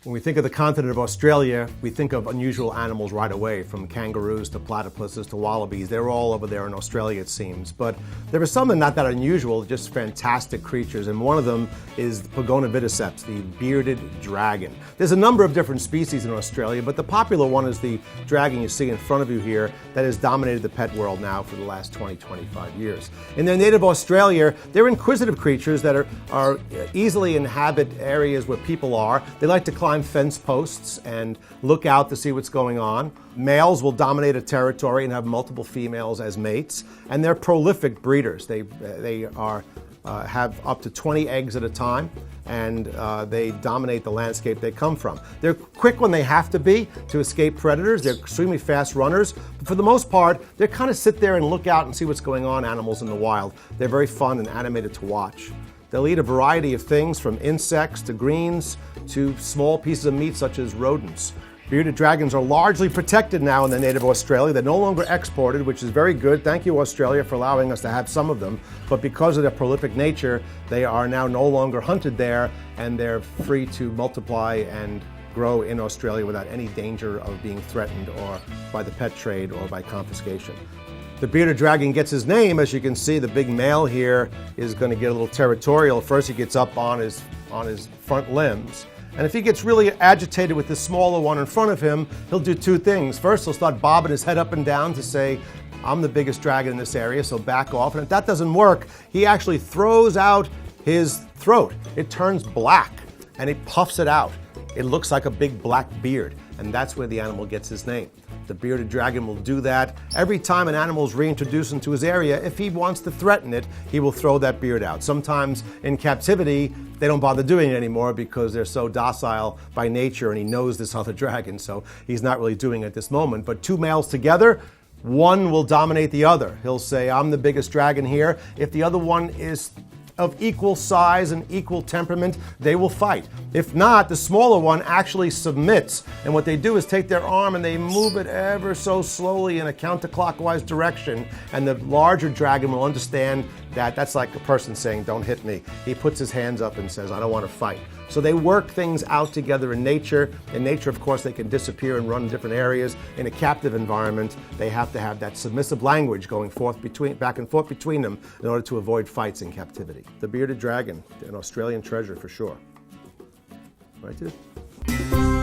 When we think of the continent of Australia, we think of unusual animals right away, from kangaroos to platypuses to wallabies. They're all over there in Australia, it seems. But there are some that are not that unusual, just fantastic creatures, and one of them is the Pogona Vitticeps, the bearded dragon. There's a number of different species in Australia, but the popular one is the dragon you see in front of you here that has dominated the pet world now for the last 20-25 years. In their native Australia, they're inquisitive creatures that are easily inhabit areas where people are. They like to climb fence posts and look out to see what's going on. Males will dominate a territory and have multiple females as mates, and they're prolific breeders. They have up to 20 eggs at a time, and they dominate the landscape they come from. They're quick when they have to be to escape predators. They're extremely fast runners, but for the most part, they kind of sit there and look out and see what's going on, animals in the wild. They're very fun and animated to watch. They'll eat a variety of things, from insects to greens to small pieces of meat such as rodents. Bearded dragons are largely protected now in the native Australia. They're no longer exported, which is very good. Thank you, Australia, for allowing us to have some of them. But because of their prolific nature, they are now no longer hunted there, and they're free to multiply and grow in Australia without any danger of being threatened or by the pet trade or by confiscation. The bearded dragon gets his name, as you can see. The big male here is going to get a little territorial. First, he gets up on his front limbs. And if he gets really agitated with the smaller one in front of him, he'll do two things. First, he'll start bobbing his head up and down to say, I'm the biggest dragon in this area, so back off. And if that doesn't work, he actually throws out his throat. It turns black, and he puffs it out. It looks like a big black beard, and that's where the animal gets his name. The bearded dragon will do that every time an animal is reintroduced into his area. If he wants to threaten it, he will throw that beard out. Sometimes in captivity, they don't bother doing it anymore because they're so docile by nature, and he knows this other dragon, so he's not really doing it at this moment. But two males together, one will dominate the other. He'll say, I'm the biggest dragon here. If the other one is of equal size and equal temperament, they will fight. If not, the smaller one actually submits, and what they do is take their arm and they move it ever so slowly in a counterclockwise direction, and the larger dragon will understand that that's like a person saying, don't hit me. He puts his hands up and says, I don't want to fight. So they work things out together in nature. In nature, of course, they can disappear and run in different areas. In a captive environment, they have to have that submissive language going back and forth between them in order to avoid fights in captivity. The bearded dragon, an Australian treasure for sure. Right, dude?